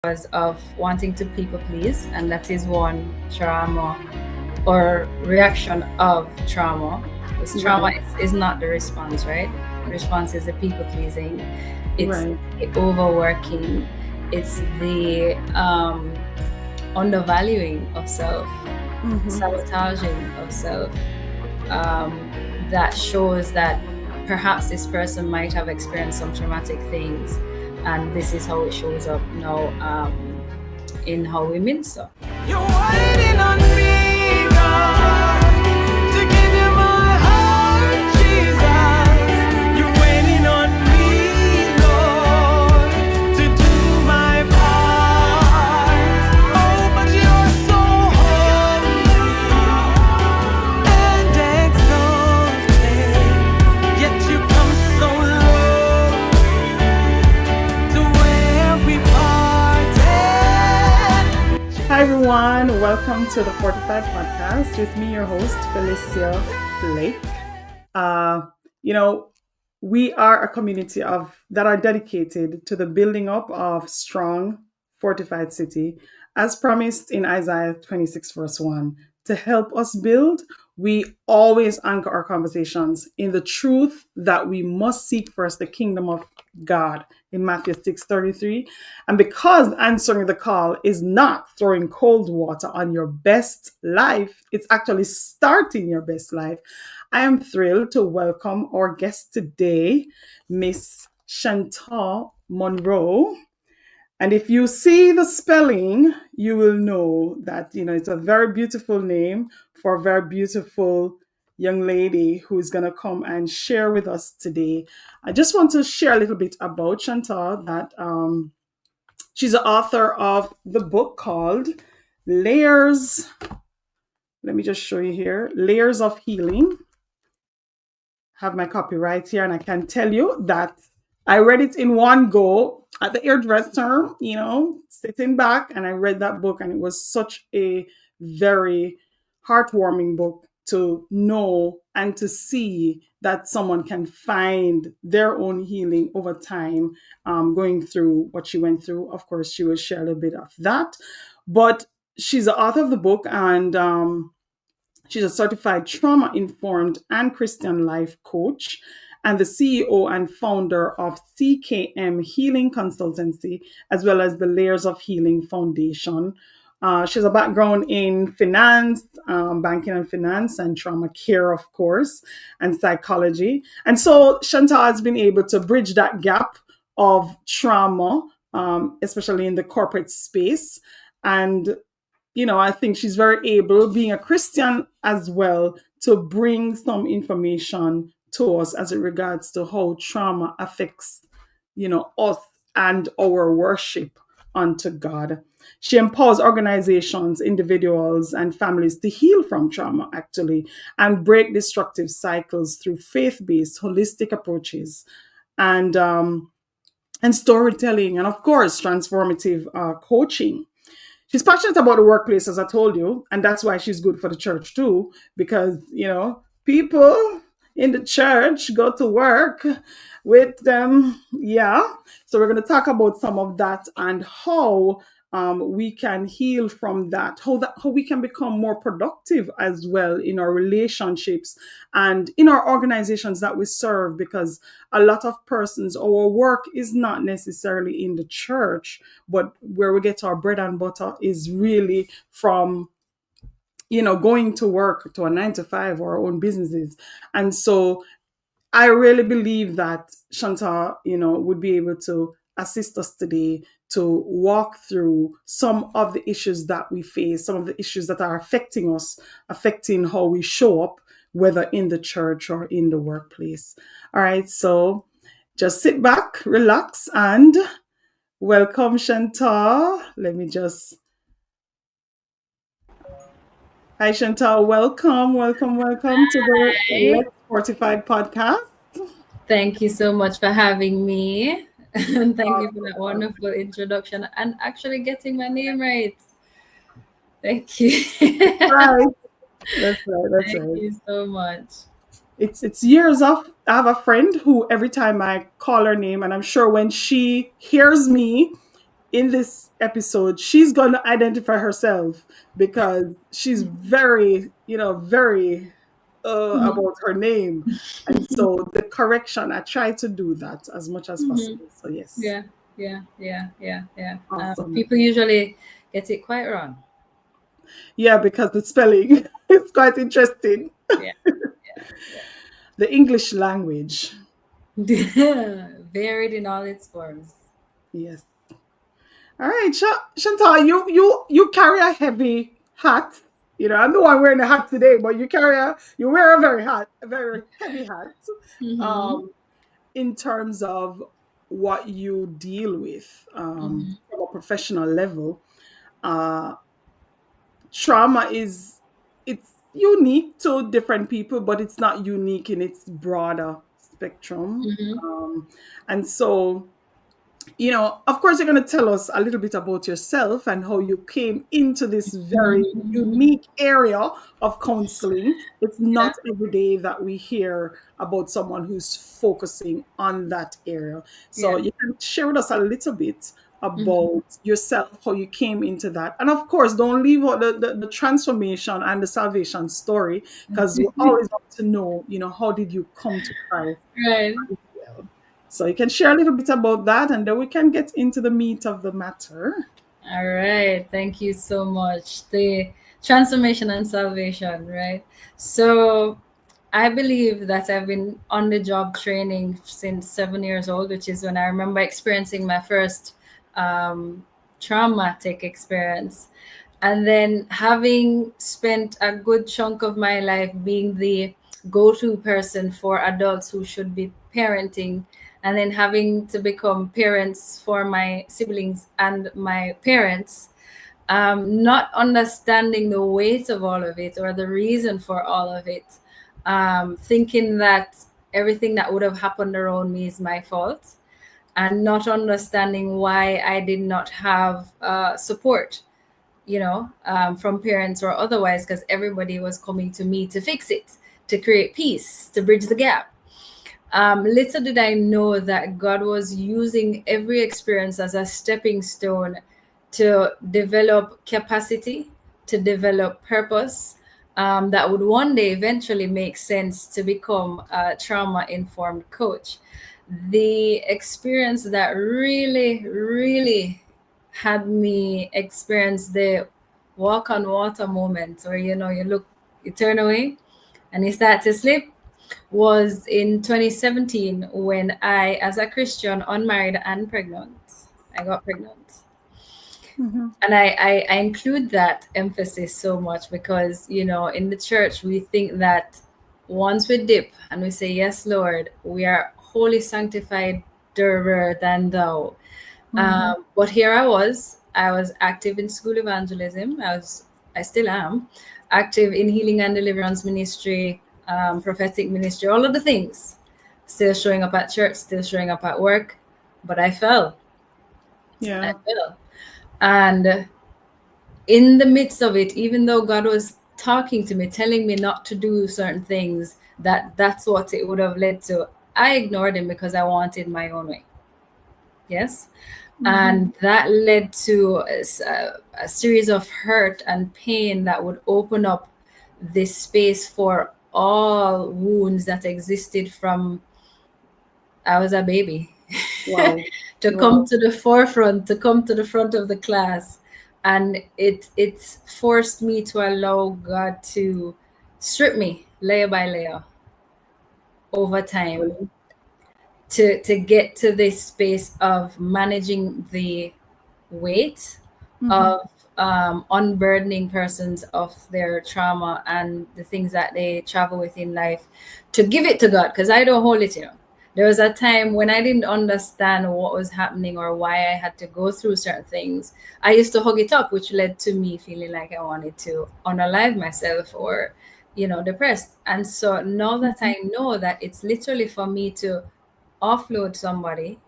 because of wanting to people please, and that is one trauma or reaction of trauma. Because trauma Right, is not the response, right? The response is the people pleasing, it's right. the overworking, it's the undervaluing of self, Mm-hmm. sabotaging of self, um, that shows that perhaps this person might have experienced some traumatic things, and this is how it shows up now in how we minister. You're waiting on me, God, to give you my heart, Jesus. You're waiting on me, Lord, to do my part. Oh, but you're so holy and exalted, yet you come so low to where we parted. Hi, everyone. Welcome to the Fortified Podcast with me, your host, Felicia Blake. Uh, you know, we are a community of that are dedicated to the building up of strong, fortified city, as promised in Isaiah 26, verse 1. To help us build, we always anchor our conversations in the truth that we must seek first the kingdom of God in Matthew 6:33. And because answering the call is not throwing cold water on your best life, it's actually starting your best life. I am thrilled to welcome our guest today, Miss Chantal Monroe. And if you see the spelling, you will know that it's a very beautiful name for a very beautiful young lady who is going to come and share with us today. I just want to share a little bit about Chantal that she's the author of the book called Layers. Let me just show you here Layers of Healing. Have my copy right here, and I can tell you that I read it in one go at the hairdresser, sitting back, and I read that book, and it was such a very heartwarming book to know and to see that someone can find their own healing over time, going through what she went through. Of course, she will share a little bit of that, but she's the author of the book, and she's a certified trauma informed and Christian life coach and the CEO and founder of CKM Healing Consultancy, as well as the Layers of Healing Foundation. She has a background in finance, banking and finance, and trauma care, of course, and psychology. And so Chantal has been able to bridge that gap of trauma, especially in the corporate space. And I think she's very able, being a Christian as well, to bring some information to us as it regards to how trauma affects, us and our worship unto God. She empowers organizations, individuals, and families to heal from trauma, actually, and break destructive cycles through faith-based, holistic approaches, and and storytelling, and of course, transformative coaching. She's passionate about the workplace, as I told you, and that's why she's good for the church too, because people in the church go to work with them. Yeah. So we're going to talk about some of that and how we can heal from that, how we can become more productive as well in our relationships and in our organizations that we serve, because a lot of persons, our work is not necessarily in the church, but where we get our bread and butter is really from going to work to a 9 to 5 or our own businesses. And so I really believe that Chantal, would be able to assist us today to walk through some of the issues that we face, some of the issues that are affecting us, affecting how we show up, whether in the church or in the workplace. All right, so just sit back, relax, and welcome, Chantal. Let me just. Hi, Chantal. Welcome, welcome, welcome to the Hi. Let's Fortified podcast. Thank you so much for having me. And thank you for that wonderful introduction and actually getting my name right. Thank you. Right. That's right. That's Thank right. you so much. It's years off. I have a friend who every time I call her name, and I'm sure when she hears me, in this episode, she's going to identify herself because she's very, very Mhm. about her name. And so the correction, I try to do that as much as Mhm. possible. So, yes, Yeah, yeah. awesome. People usually get it quite wrong. Yeah, because the spelling is quite interesting. Yeah, yeah, The English language. yeah. Varied in all its forms. Yes. All right, Chantal, you carry a heavy hat. I'm the one wearing a hat today, but you wear a very heavy hat. Mm-hmm. Um, in terms of what you deal with Mm-hmm. from a professional level, uh, trauma is it's unique to different people, but it's not unique in its broader spectrum. Mm-hmm. And so of course, you're going to tell us a little bit about yourself and how you came into this very Mm-hmm. unique area of counseling. It's Yeah. not every day that we hear about someone who's focusing on that area. So Yeah. you can share with us a little bit Mm-hmm. about yourself, how you came into that. And of course, don't leave out the transformation and the salvation story, because we always want to know, how did you come to Christ? Right. Well. So you can share a little bit about that, and then we can get into the meat of the matter. All right. Thank you so much. The transformation and salvation, right? So I believe that I've been on the job training since 7 years old, which is when I remember experiencing my first um, traumatic experience. And then having spent a good chunk of my life being the go to person for adults who should be parenting, and then having to become parents for my siblings and my parents, not understanding the weight of all of it or the reason for all of it, thinking that everything that would have happened around me is my fault, and not understanding why I did not have support, from parents or otherwise, because everybody was coming to me to fix it, to create peace, to bridge the gap. Little did I know that God was using every experience as a stepping stone to develop capacity, to develop purpose, that would one day eventually make sense to become a trauma informed coach. The experience that really, really had me experience the walk on water moment, where you turn away and you start to sleep, was in 2017 when I, as a Christian, unmarried and pregnant, I got pregnant. Mhm. And I include that emphasis so much because, in the church, we think that once we dip and we say, Yes, Lord, we are holy, sanctified, than thou. Mhm. But here I was active in school evangelism. I still am active in healing and deliverance ministry, prophetic ministry, all of the things. Still showing up at church, still showing up at work, but I fell. I Yeah. fell. And in the midst of it, even though God was talking to me, telling me not to do certain things, that's what it would have led to, I ignored him because I wanted my own way. Yes. Mhm. And that led to a series of hurt and pain that would open up this space for all wounds that existed from I was a baby Wow. to come Wow. to the forefront, to come to the front of the class. And it's forced me to allow God to strip me layer by layer over time Really? to get to this space of managing the weight Mhm. of unburdening persons of their trauma and the things that they travel with in life, to give it to God, because I don't hold it. There was a time when I didn't understand what was happening or why I had to go through certain things. I used to hug it up, which led to me feeling like I wanted to unalive myself or, depressed. And so now that Mhm. I know that it's literally for me to offload somebody,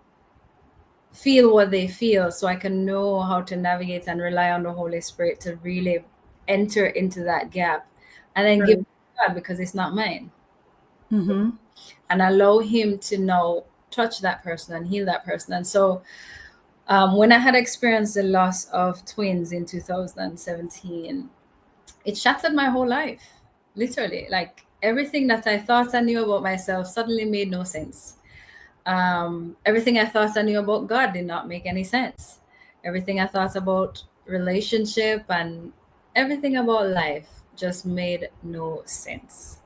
feel what they feel, so I can know how to navigate and rely on the Holy Spirit to really enter into that gap, and then give it Right. to God because it's not mine, Mhm. and allow Him to now touch that person and heal that person. And so When I had experienced the loss of twins in 2017, it shattered my whole life, literally. Like everything that I thought I knew about myself suddenly made no sense. Everything I thought I knew about God did not make any sense. Everything I thought about relationship and everything about life just made no sense.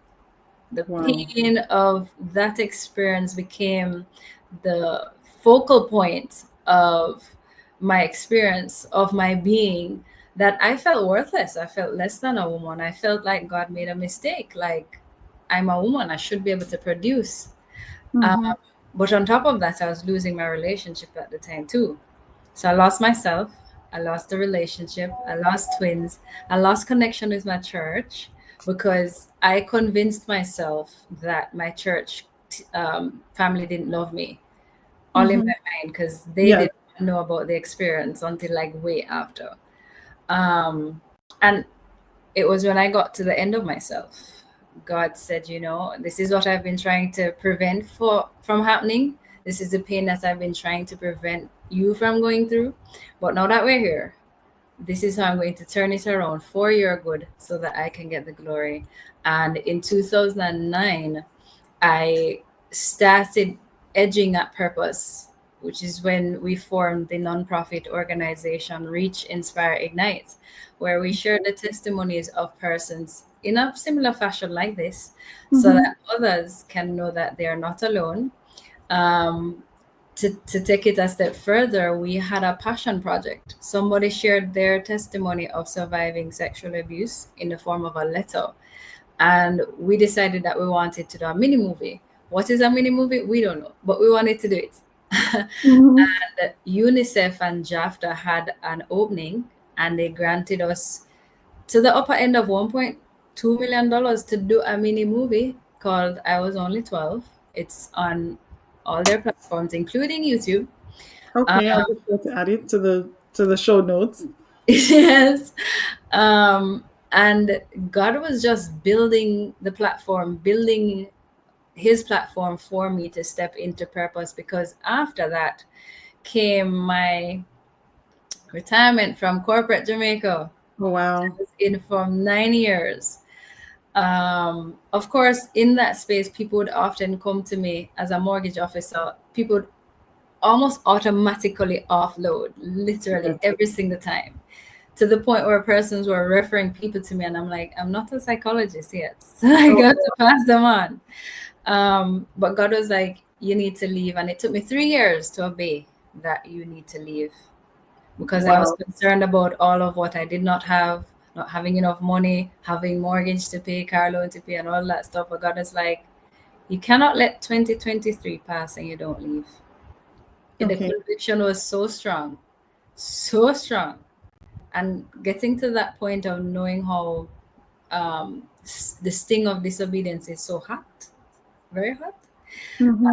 The Wow. pain of that experience became the focal point of my experience, of my being, that I felt worthless. I felt less than a woman. I felt like God made a mistake. Like, I'm a woman, I should be able to produce. Mm-hmm. But on top of that, I was losing my relationship at the time too. So I lost myself, I lost the relationship, I lost twins, I lost connection with my church because I convinced myself that my church family didn't love me, all in Mm-hmm. my mind, because they Yes. didn't know about the experience until like way after. And it was when I got to the end of myself, God said, you know, this is what I've been trying to prevent from happening. This is the pain that I've been trying to prevent you from going through. But now that we're here, this is how I'm going to turn it around for your good so that I can get the glory. And in 2009, I started edging at purpose, which is when we formed the nonprofit organization Reach, Inspire, Ignite, where we share the testimonies of persons in a similar fashion like this, so Mm-hmm. that others can know that they are not alone. Um, to take it a step further, we had a passion project. Somebody shared their testimony of surviving sexual abuse in the form of a letter, and we decided that we wanted to do a mini movie. What is a mini movie? We don't know, but we wanted to do it. Mm-hmm. And UNICEF and JAFTA had an opening, and they granted us to the upper end of $1.2 million to do a mini movie called I Was Only 12. It's on all their platforms, including YouTube. Okay, I'll just go to add it to the show notes. Yes. And God was just building the platform, building his platform for me to step into purpose, because after that came my retirement from corporate Jamaica. Oh, I wow. was in for 9 years. Of course, in that space, people would often come to me as a mortgage officer. People would almost automatically offload, literally Yes. every single time, to the point where persons were referring people to me, and I'm like, I'm not a psychologist yet, so I Oh, got to pass them on. But God was like, you need to leave, and it took me 3 years to obey that you need to leave, because I was wow. concerned about all of what I did not have, not having enough money, having mortgage to pay, car loan to pay, and all that stuff. But God is like, you cannot let 2023 pass and you don't leave. And the Okay. conviction was so strong. And getting to that point of knowing how the sting of disobedience is so hot, very hot, Mm-hmm.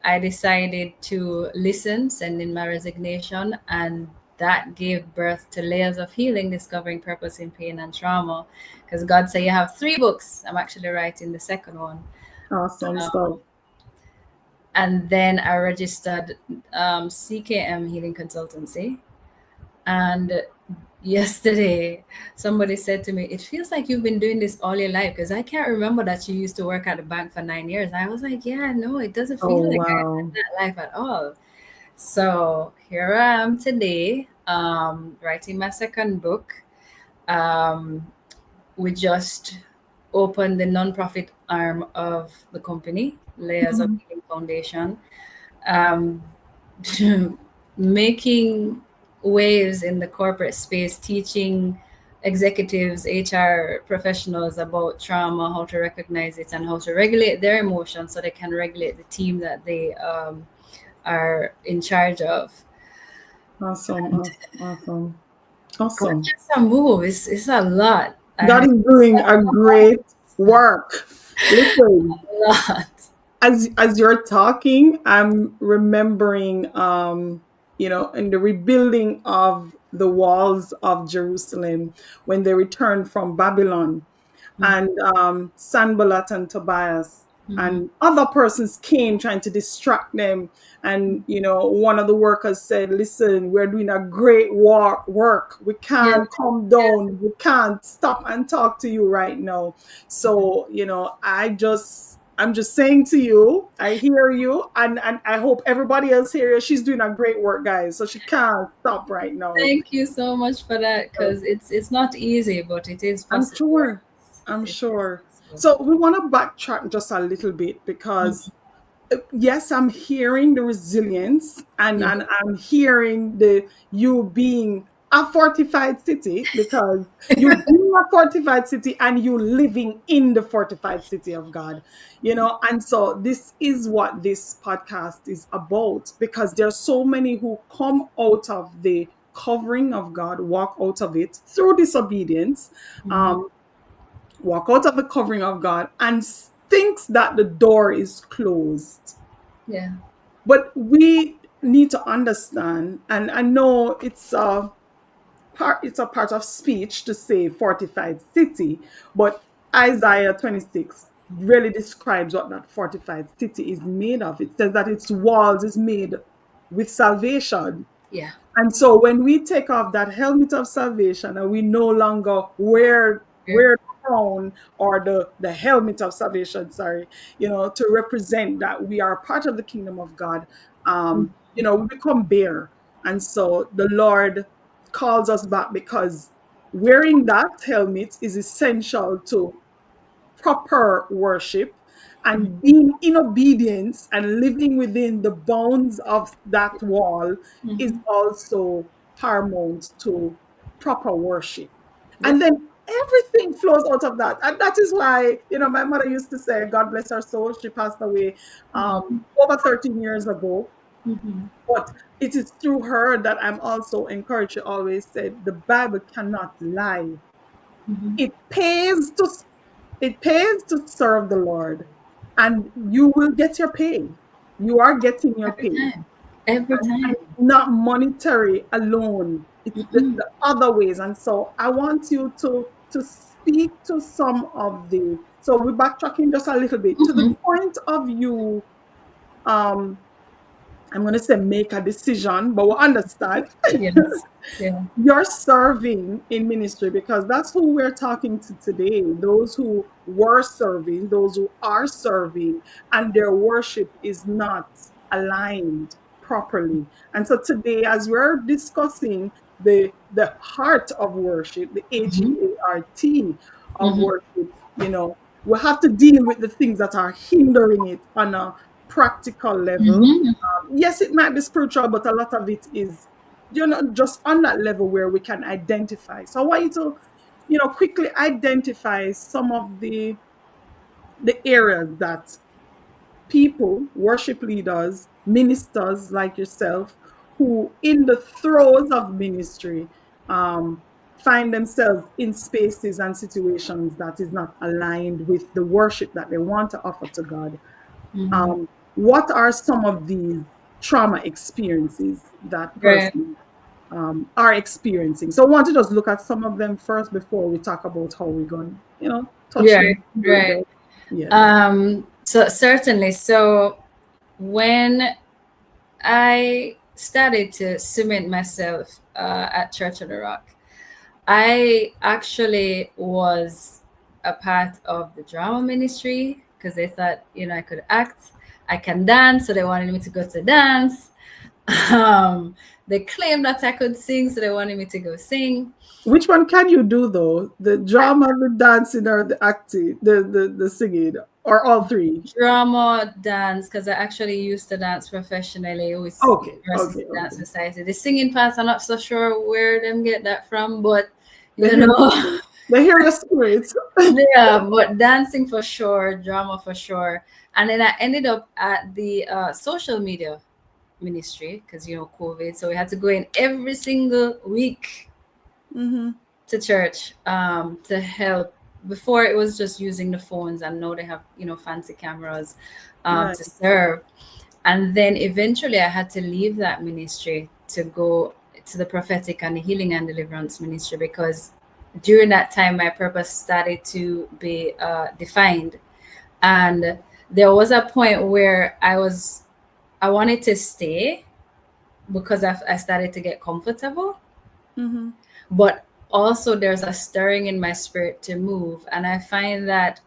I decided to listen, send in my resignation, and that gave birth to Layers of Healing, Discovering Purpose in Pain and Trauma. Because God said, you have 3 books. I'm actually writing the second one. Awesome stuff. And then I registered CKM Healing Consultancy. And yesterday, somebody said to me, it feels like you've been doing this all your life, because I can't remember that you used to work at the bank for 9 years. I was like, yeah, no, it doesn't feel Oh, like I had wow. that life at all. So here I am today, writing my second book. Um, we just opened the nonprofit arm of the company, Layers of Mm-hmm. Healing Foundation, um, making waves in the corporate space, teaching executives, HR professionals about trauma, how to recognize it, and how to regulate their emotions so they can regulate the team that they are in charge of. Awesome. And Awesome. Awesome. God, Awesome. just a move. It's a lot. God I is doing a great work. Listen, a lot. as you're talking, I'm remembering in the rebuilding of the walls of Jerusalem when they returned from Babylon, and Sanballat and Tobias. and other persons came trying to distract them. And one of the workers said, listen, we're doing a great work, we Yeah. can't come down, we can't stop and talk to you right now. So I'm just saying to you, I hear you, and I hope everybody else hears. She's doing a great work, guys, so she can't stop right now. Thank you so much for that, So, because it's not easy, but it is I'm possible. sure. I'm It is sure. possible. So we want to backtrack just a little bit because yes, I'm hearing the resilience, and Yeah. I'm hearing the you being a fortified city, because you being a fortified city and you living in the fortified city of God, and so this is what this podcast is about, because there's so many who come out of the covering of God, walk out of it through disobedience, Mhm. um, walk out of the covering of God and thinks that the door is closed. Yeah. But we need to understand, and I know it's a part of speech to say fortified city, but Isaiah 26 really describes what that fortified city is made of. It says that its walls is made with salvation. Yeah. And so when we take off that helmet of salvation and we no longer Yeah. wear the crown or the helmet of salvation, sorry, to represent that we are part of the kingdom of God, we become bare. And so the Lord calls us back, because wearing that helmet is essential to proper worship, and being in obedience and living within the bounds of that wall is Mhm. also paramount to proper worship. Yep. And then everything flows out of that. And that is why, my mother used to say, God bless her soul, she passed away over 13 years ago. Mhm. But it is through her that I'm also encouraged. She always said, the Bible cannot lie. Mhm. It pays to serve the Lord, and you will get your pay. You are getting your Every pay. time. Every And time. it's not monetary alone. It's Mm-mm. the other ways. And so I want you to speak to some of the, so we're backtracking just a little bit to the Mhm. point of you, um, I'm going to say make a decision, but we understand. Yes. Yeah. You're serving in ministry, because that's who we're talking to today. Those who were serving, those who are serving, and their worship is not aligned properly. And so today, as we're discussing the heart of worship, the Mhm. HEART of Mhm. worship, we have to deal with the things that are hindering it on a practical level. Mhm. Yes, it might be spiritual, but a lot of it is, just on that level where we can identify. So I want you to, quickly identify some of the areas that people, worship leaders, ministers like yourself, who in the throes of ministry, find themselves in spaces and situations that is not aligned with the worship that they want to offer to God. Mhm. What are some of these trauma experiences that Right. person are experiencing? So I want to just look at some of them first before we talk about how we're going, touch Right. them a little Right. bit. Yeah. So certainly. So when I started to cement myself at Church of the Rock, I actually was a part of the drama ministry, because they thought, I could act, I can dance, so they wanted me to go to dance. They claimed that I could sing, so they wanted me to go sing. Which one can you do though? The drama, the dancing, or the acting, the singing, or all three? Drama, dance, because I actually used to dance professionally with Okay, University okay, Dance okay. Society. The singing part, I'm not so sure where them get that from, but They you hear, know, they hear your spirits. yeah, but dancing for sure, drama for sure. And then I ended up at the social media ministry, because COVID, so we had to go in every single week Hmm. to church to help. Before it was just using the phones, and now they have fancy cameras Right. to serve. And then eventually I had to leave that ministry to go to the prophetic and the healing and deliverance ministry, because during that time my purpose started to be defined. And there was a point where I wanted to stay because I started to get comfortable, Mm-hmm. but also there's a stirring in my spirit to move. And I find that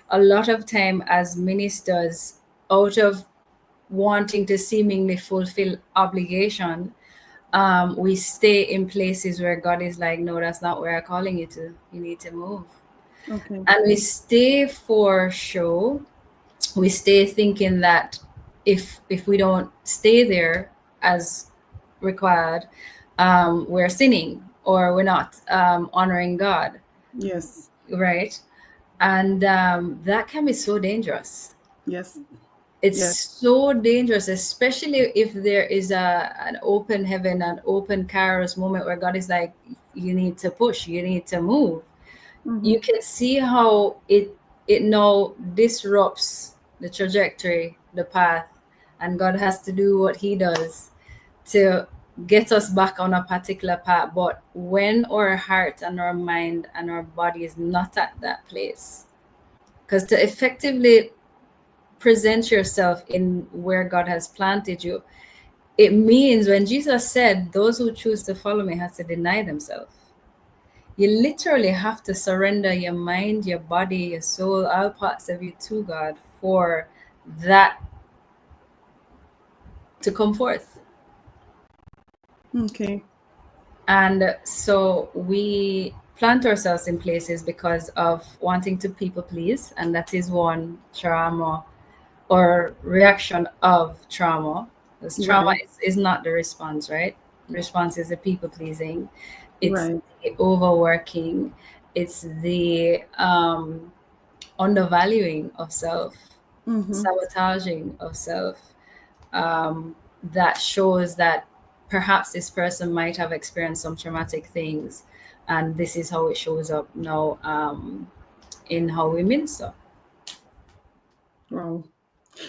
a lot of time as ministers, out of wanting to seemingly fulfill obligation, we stay in places where God is like, no, that's not where I'm calling you to. You need to move. Okay. And we stay for show. We stay thinking that if we don't stay there as required, we're sinning or we're not honoring God, Yes. right? And that can be so dangerous. Yes. It's Yes. so dangerous, especially if there is an open heaven, an open kairos moment where God is like, you need to push, you need to move. Mm-hmm. You can see how it now disrupts the trajectory, the path, and God has to do what He does to get us back on a particular path. But when our heart and our mind and our body is not at that place, because to effectively present yourself in where God has planted you, it means when Jesus said, those who choose to follow me has to deny themselves. You literally have to surrender your mind, your body, your soul, all parts of you to God for that to come forth. Okay. And so we plant ourselves in places because of wanting to people please, and that is one trauma or reaction of trauma. Because trauma Right. is not the response, right? The response is the people pleasing, it's Right. the overworking, it's the undervaluing of self, Mm-hmm. sabotaging of self, that shows that perhaps this person might have experienced some traumatic things, and this is how it shows up now in how we minister. Wow.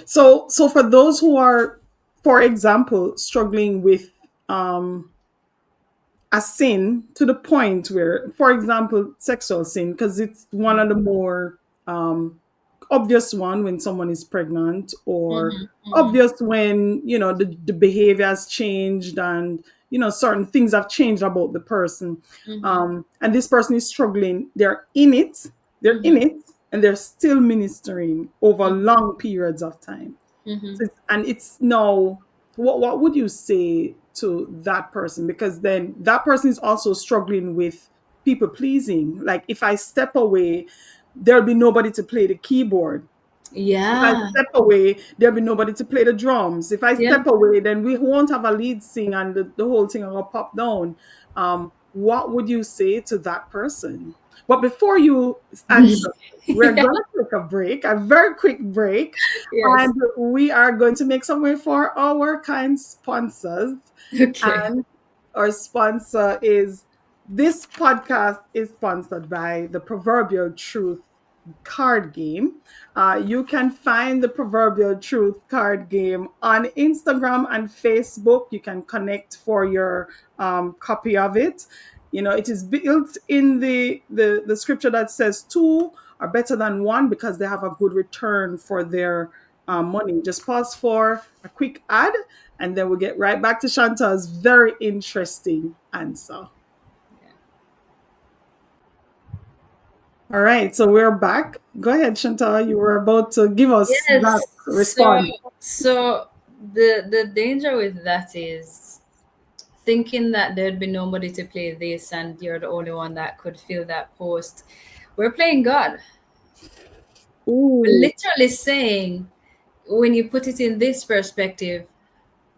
So for those who are, for example, struggling with um a sin to the point where, for example, sexual sin, because it's one of the more um, obvious one when someone is pregnant, or Hmm. Hmm. obvious when the behavior has changed, and certain things have changed about the person, Hmm. and this person is struggling. They're in it, and they're still ministering over Hmm. long periods of time. Hmm. And it's no, what would you say to that person? Because then that person is also struggling with people pleasing. Like, if I step away, there'll be nobody to play the keyboard. If I Yeah. step away, there'll be nobody to play the drums. If I Yeah. step away, then we won't have a lead singer, and the whole thing will pop down. What would you say to that person? But before you answer, we're Yeah. going to take a break, a very quick break, Yes. and we are going to make some way for our kind sponsors. Okay. And our sponsor is this podcast is sponsored by the Proverbial Truth card game. You can find the Proverbial Truth card game on Instagram and Facebook. You can connect for your copy of it. It is built in the scripture that says two are better than one because they have a good return for their money. Just pause for a quick ad, and then we'll get right back to Chantal's very interesting answer. All right, so we're back. Go ahead, Chantal. You were about to give us that Yes. So response. so the danger with that is thinking that there'd be nobody to play this and you're the only one that could fill that post. We're playing God. We're Ooh, literally saying, when you put it in this perspective,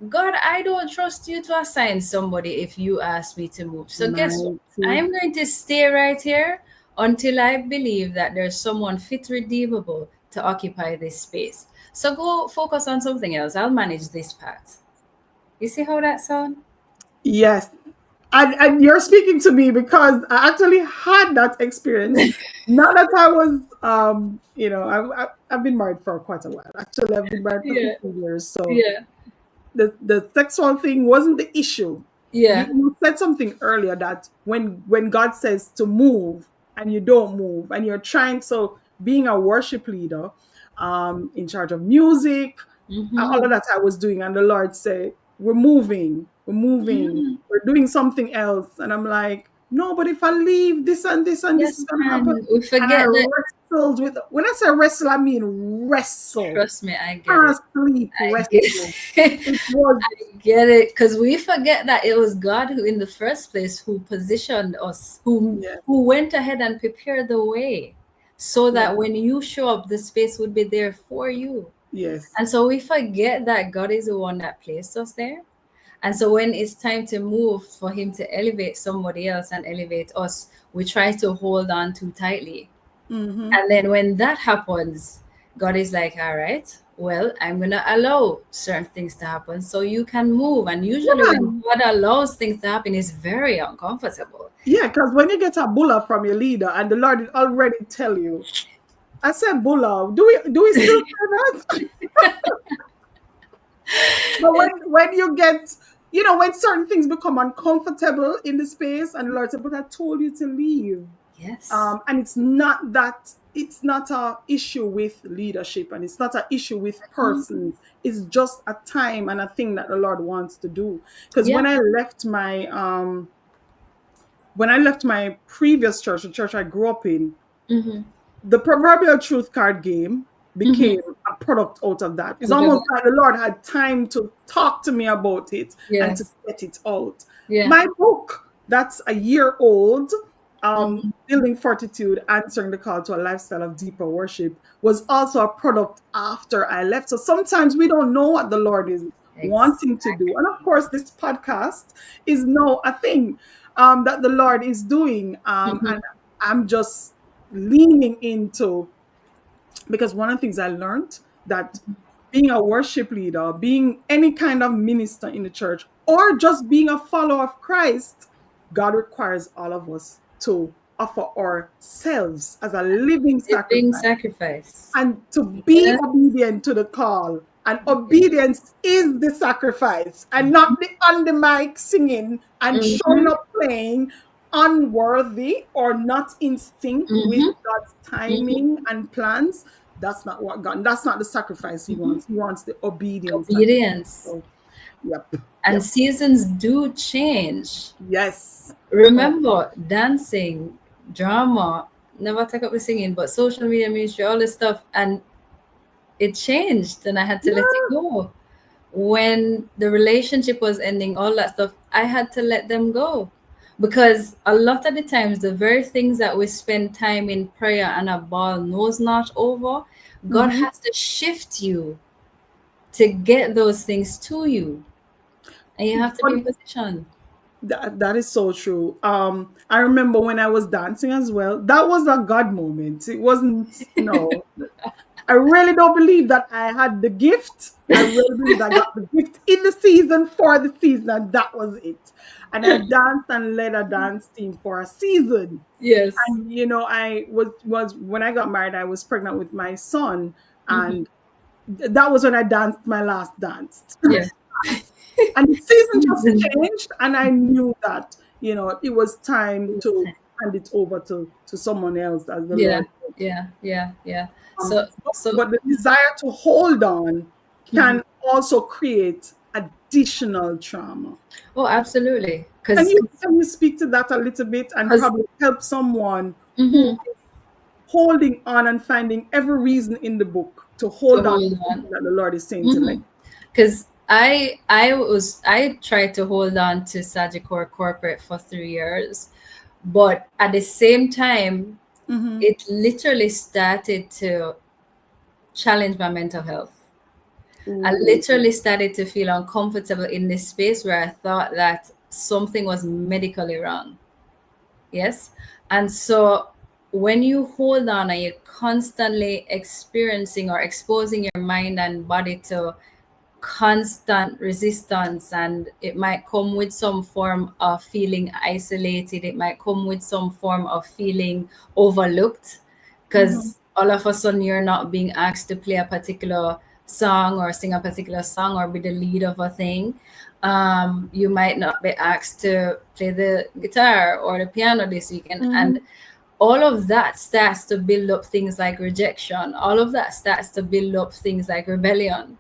God, I don't trust you to assign somebody if you ask me to move. So guess what? mighty. I'm going to stay right here until I believe that there's someone fit redeemable to occupy this space. So go focus on something else. I'll manage this part. You see how that sounds? Yes. And you're speaking to me because I actually had that experience. Not that I was, I've been married for quite a while. Actually, I've been married for Yeah. 15 years. So Yeah. the sexual thing wasn't the issue. You, Yeah. you said something earlier that when God says to move and you don't move and you're trying, so being a worship leader, in charge of music. All Mm-hmm. of that I was doing, and the Lord said, "We're moving, Mm-hmm. we're doing something else." And I'm like, "No, but if I leave, this and this and this is Yes, gonna happen." and we And I forget that. wrestled with. When I say wrestle, I mean wrestle. Trust me, I get Can't it. sleep, I get wrestle. it. It was I get it. Because we forget that it was God who, in the first place, who positioned us, yeah, who went ahead and prepared the way, so yeah, that when you show up, the space would be there for you. yes. And so we forget that God is the one that placed us there. And so when it's time to move for Him to elevate somebody else and elevate us, we try to hold on too tightly. Mm-hmm. And then when that happens, God is like, all right, well, I'm going to allow certain things to happen so you can move. And usually, when Yeah, God allows things to happen, it's very uncomfortable. yeah. Because when you get a bulla from your leader, and the Lord already tell you, I said bulla. Do we still say that? But when you get, when certain things become uncomfortable in the space, and the Lord said, "But I told you to leave," Yes. and it's not a issue with leadership, and it's not an issue with Mhm. persons. It's just a time and a thing that the Lord wants to do. Because Yeah. when I left my previous church, the church I grew up in, Mm-hmm. the proverbial truth card game Mm-hmm. became a product out of that. It's Out of almost it. like the Lord had time to talk to me about it and to Yes. get it out. Yeah. My book, that's a year old, Mm-hmm. Building Fortitude, Answering the Call to a Lifestyle of Deeper Worship, was also a product after I left. So sometimes we don't know what the Lord is wanting to do. And of course, this podcast is now a thing that the Lord is doing. Mm-hmm. And I'm just leaning into, because one of the things I learned, that being a worship leader, being any kind of minister in the church, or just being a follower of Christ, God requires all of us to offer ourselves as a living Living sacrifice sacrifice. and to be Yeah. obedient to the call. And obedience is the sacrifice, and not the on the mic singing and showing Mm-hmm. up playing unworthy or not in sync with Mm-hmm. God's Mm-hmm. timing and plans. That's not what God, that's not the sacrifice He Mm-hmm. wants. He wants the obedience sacrifice. Obedience. So, yep, And yep, seasons do change. yes. Oh, Remember, dancing, drama, never take up the singing, but social media ministry, all this stuff, and it changed, and I had to let it yeah. go. When the relationship was ending, all that stuff, I had to let them go. Because a lot of the times, the very things that we spend time in prayer and a ball knows not over, God Mhm. has to shift you to get those things to you. And you have to be But in position. that is so true. I remember when I was dancing as well. That was a God moment. It wasn't, no. I really don't believe that I had the gift. I really believe I got the gift in the season for the season, and that was it. And I danced and led a dance team for a season. Yes. And I was when I got married, I was pregnant with my son, Hmm. and that was when I danced my last dance. Yeah. And the season just Season. changed, and I knew that it was time This to time. hand it over to someone else, as the Yeah. Lord. Yeah. Yeah. Yeah. So. But the desire to hold on Mhm. can also create additional trauma. Oh, absolutely. Can Because. you can you speak to that a little bit and Because. probably help someone who Hmm. is holding on and finding every reason in the book to To hold on to hold on. something that the Lord is saying to let? Because I tried to hold on to Sagicor corporate for 3 years, but at the same time, Mm-hmm. it literally started to challenge my mental health. I Ooh. literally started to feel uncomfortable in this space where I thought that something was medically wrong. Yes. And so when you hold on and you're constantly experiencing or exposing your mind and body to constant resistance, and it might come with some form of feeling isolated, it might come with some form of feeling overlooked, Mm-hmm. because all of a sudden you're not being asked to play a particular song or sing a particular song or be the lead of a thing. You might not be asked to play the guitar or the piano this weekend, and Mm-hmm. all of that starts to build up things like rejection. All of that starts to build up things like rebellion.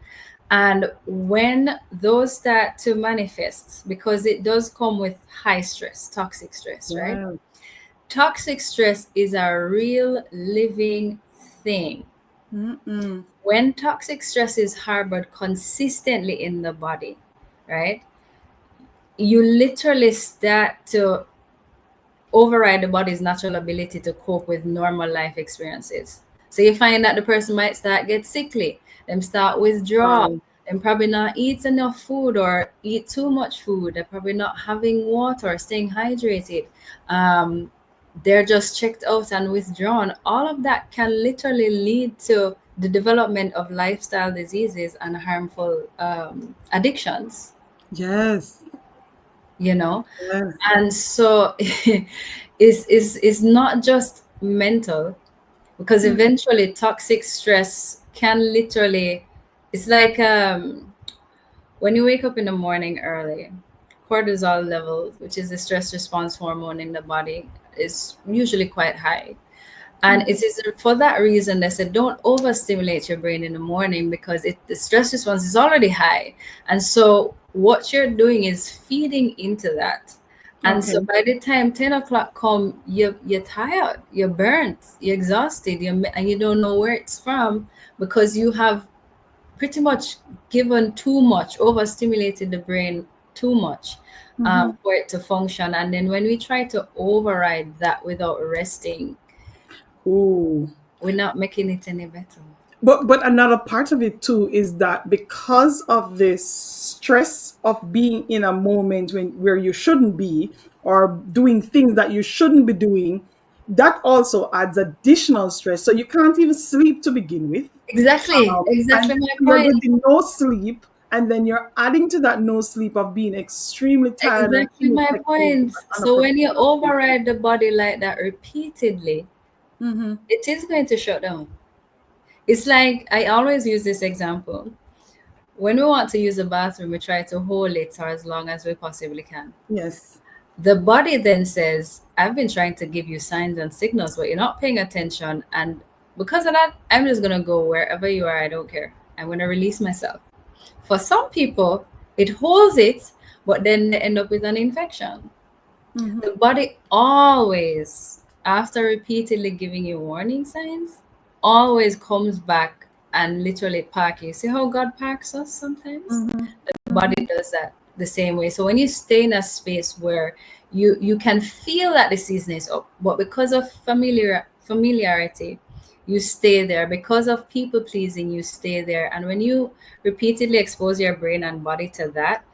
And when those start to manifest, because it does come with high stress, toxic stress, right? Yeah. Toxic stress is a real living thing. Mm-mm. When toxic stress is harbored consistently in the body, right? You literally start to override the body's natural ability to cope with normal life experiences. So you find that the person might start get sickly, them start withdraw, Wow. them probably not eat enough food or eat too much food. They're probably not having water, staying hydrated. Um, they're just checked out and withdrawn. All of that can literally lead to the development of lifestyle diseases and harmful addictions. Yes. You know, Yes. and so is not just mental, because Mm. eventually toxic stress can literally, it's like when you wake up in the morning early, cortisol levels, which is the stress response hormone in the body, is usually quite high. And it is for that reason they said don't overstimulate your brain in the morning, because the stress response is already high. And so what you're doing is feeding into that. And Okay. so by the time 10 o'clock come, you're tired, you're burnt, you're exhausted, and you don't know where it's from, because you have pretty much given too much, overstimulated the brain too much Mm-hmm. for it to function. And then when we try to override that without resting, Ooh. we're not making it any better. But another part of it too is that because of this stress of being in a moment where you shouldn't be, or doing things that you shouldn't be doing, that also adds additional stress. So you can't even sleep to begin with. Exactly, And exactly my you're point. getting no sleep, and then you're adding to that no sleep of being extremely tired and Exactly my ineffective point. on a So when you professional basis. override the body like that repeatedly, Mm-hmm. it is going to shut down. It's like I always use this example. When we want to use a bathroom, we try to hold it for as long as we possibly can. Yes. The body then says, I've been trying to give you signs and signals, but you're not paying attention. And because of that, I'm just going to go wherever you are. I don't care. I'm going to release myself. For some people, it holds it, but then they end up with an infection. The Mm-hmm. body always, after repeatedly giving you warning signs, always comes back and literally pack you. See how God packs us sometimes? Mm-hmm. The Mm-hmm. body does that the same way. So when you stay in a space where you can feel that the season is up, but because of familiarity, you stay there. Because of people pleasing, you stay there. And when you repeatedly expose your brain and body to that,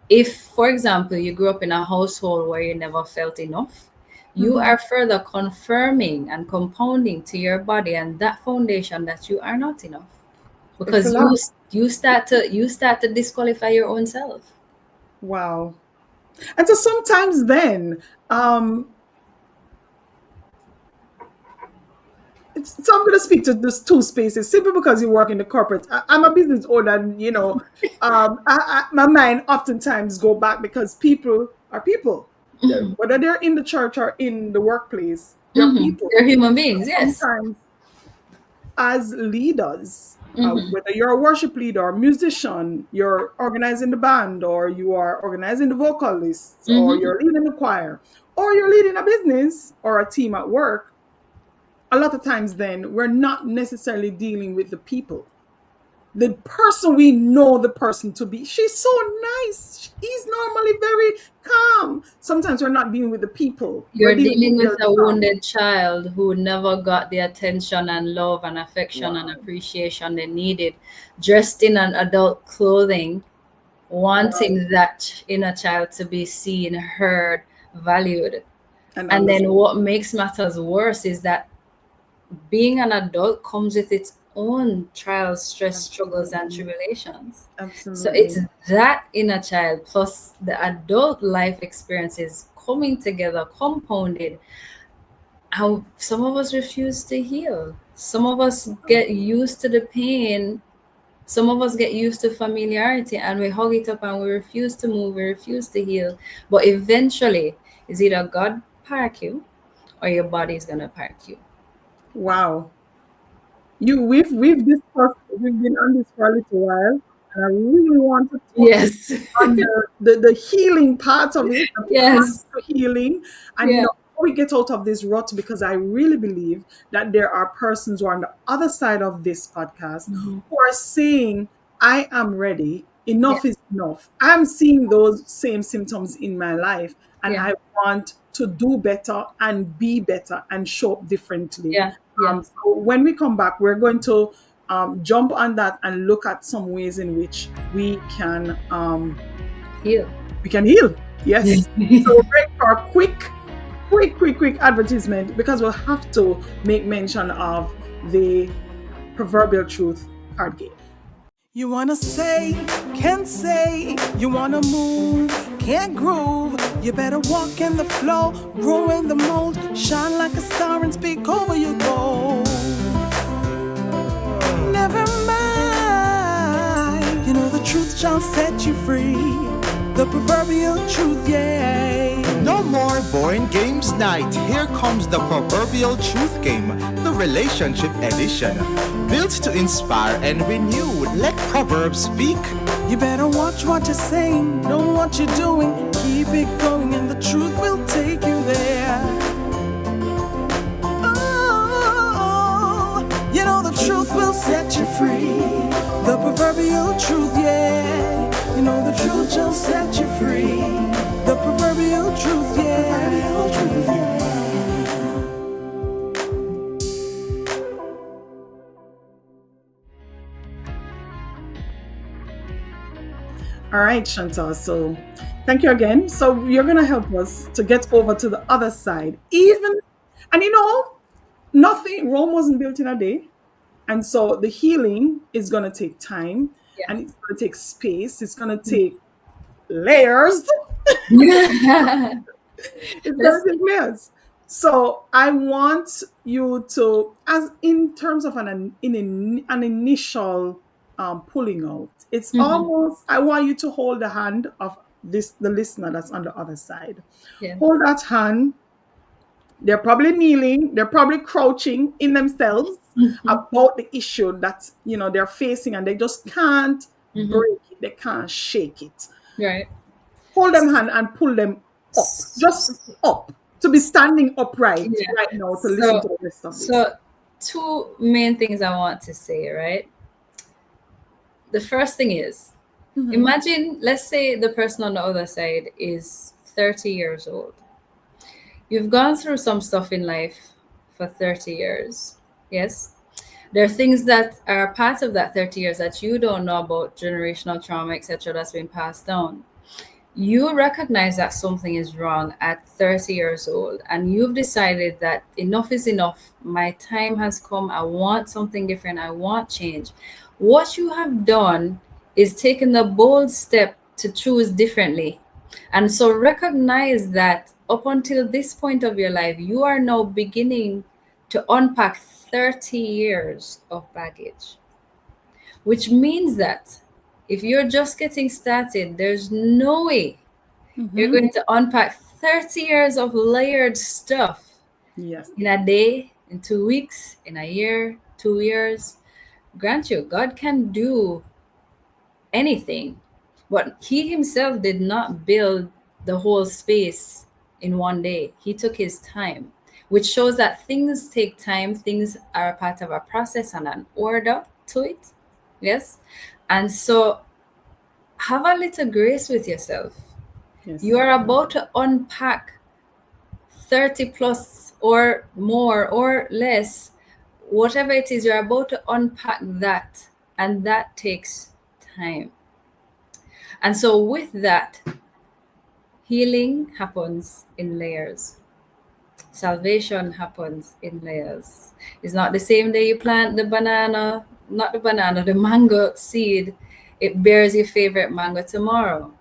if, for example, you grew up in a household where you never felt enough, you Mm-hmm. are further confirming and compounding to your body and that foundation that you are not enough, It's a because lot. you start to disqualify your own self. Wow. And so sometimes then, so I'm going to speak to those two spaces simply because you work in the corporate. I'm a business owner, and my mind oftentimes go back because people are people. Whether they're in the church or in the workplace, they're people. They're human beings, yes. Sometimes, as leaders, Hmm. whether you're a worship leader or musician, you're organizing the band, or you are organizing the vocalists, or Hmm. you're leading the choir, or you're leading a business or a team at work, a lot of times then we're not necessarily dealing with the people. The person we know the person to be, she's so nice. He's normally very calm. Sometimes we're not dealing with the people. We're You're dealing with dealing with their a job. wounded child who never got the attention and love and affection and Wow. appreciation they needed, dressed in an adult clothing, Wow. wanting that inner child to be seen, heard, valued. And And then understand. what makes matters worse is that being an adult comes with its own trials, stress, struggles, and Absolutely. tribulations. So it's Absolutely. that inner child plus the adult life experiences coming together, compounded. How some of us refuse to heal. Some of us get used to the pain. Some of us get used to familiarity and we hug it up and we refuse to move, we refuse to heal. But eventually, is either God park you, or your body is going to park you. Wow. We've discussed, we've been on this for a little while, and I really want to touch Yes. on the healing part of it, the Yes. path to healing. And Yeah. before we get out of this rut, because I really believe that there are persons who are on the other side of this podcast Mhm. who are saying, I am ready, Yeah. enough is enough. I'm seeing those same symptoms in my life, and Yeah. I want to do better and be better and show up differently. Yeah. Yeah. So when we come back, we're going to jump on that and look at some ways in which Heal. we can heal. Yes. So Yeah. we're break for a quick advertisement, because we'll have to make mention of the proverbial truth card game. You wanna say, can't say. You wanna move, can't groove. You better walk in the flow, grow in the mold, shine like a star and speak over your goal. Never mind. You know the truth shall set you free. The proverbial truth, yeah. No more boring games night. Here comes the proverbial truth game, the relationship edition. Built to inspire and renew. Let Proverbs speak. You better watch what you're saying, know what you're doing. Keep it going and the truth will take you there. Oh, you know the truth will set you free. The proverbial truth, yeah. You know the truth shall set you free. The proverbial truth, yeah. All right, Chantal. So thank you again. So you're going to help us to get over to the other side. And nothing, Rome wasn't built in a day. And so the healing is going to take time, Yeah. and it's going to take space. It's going to take layers. It's going to take layers. So I want you to, as in terms of an initial pulling out, it's Mhm. almost, I want you to hold the hand of the listener that's on the other side. Yeah. Hold that hand. They're probably kneeling, they're probably crouching in themselves Mhm. about the issue that they're facing, and they just can't Mhm. break it, they can't shake it. Right. Hold them hand and pull them up, just up, to be standing upright Yeah. right now to listen to So, the rest of this. so two main things I want to say, right? The first thing is, imagine, let's say the person on the other side is 30 years old. You've gone through some stuff in life for 30 years. Yes. There are things that are part of that 30 years that you don't know about, generational trauma, etc., that's been passed down. You recognize that something is wrong at 30 years old, and you've decided that enough is enough. My time has come. I want something different. I want change. What you have done is taken the bold step to choose differently. And so recognize that up until this point of your life, you are now beginning to unpack 30 years of baggage, which means that if you're just getting started, there's no way you're going to unpack 30 years of layered stuff Yes. in a day, in 2 weeks, in a year, 2 years. Grant you, God can do anything, but He Himself did not build the whole space in one day. He took His time, which shows that things take time, things are a part of a process and an order to it. Yes. And so have a little grace with yourself. Yes. You are about to unpack 30 plus or more or less, whatever it is, you're about to unpack that, and that takes time. And so, with that, healing happens in layers. Salvation happens in layers. It's not the same day you plant the banana, not the banana, the mango seed, it bears your favorite mango tomorrow.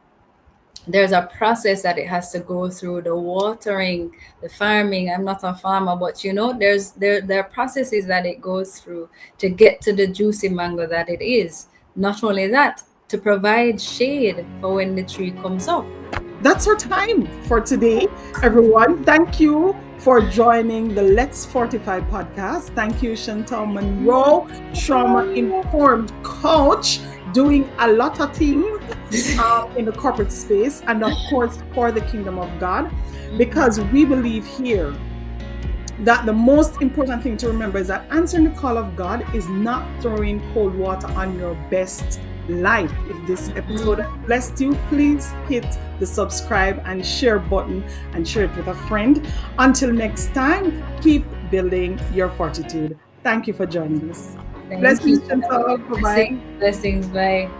There's a process that it has to go through, the watering, the farming. I'm not a farmer, but there are processes that it goes through to get to the juicy mango that it is. Not only that, to provide shade for when the tree comes up. That's our time for today, everyone. Thank you for joining the Let's Fortify podcast. Thank you, Chantal Monroe, trauma-informed coach, doing a lot of things in the corporate space and, of course, for the kingdom of God, because we believe here that the most important thing to remember is that answering the call of God is not throwing cold water on your best life. If this episode blessed you, please hit the subscribe and share button and share it with a friend. Until next time, keep building your fortitude. Thank you for joining us. Thank Blessings, you. Chantal. Bye-bye. Blessings. Bye.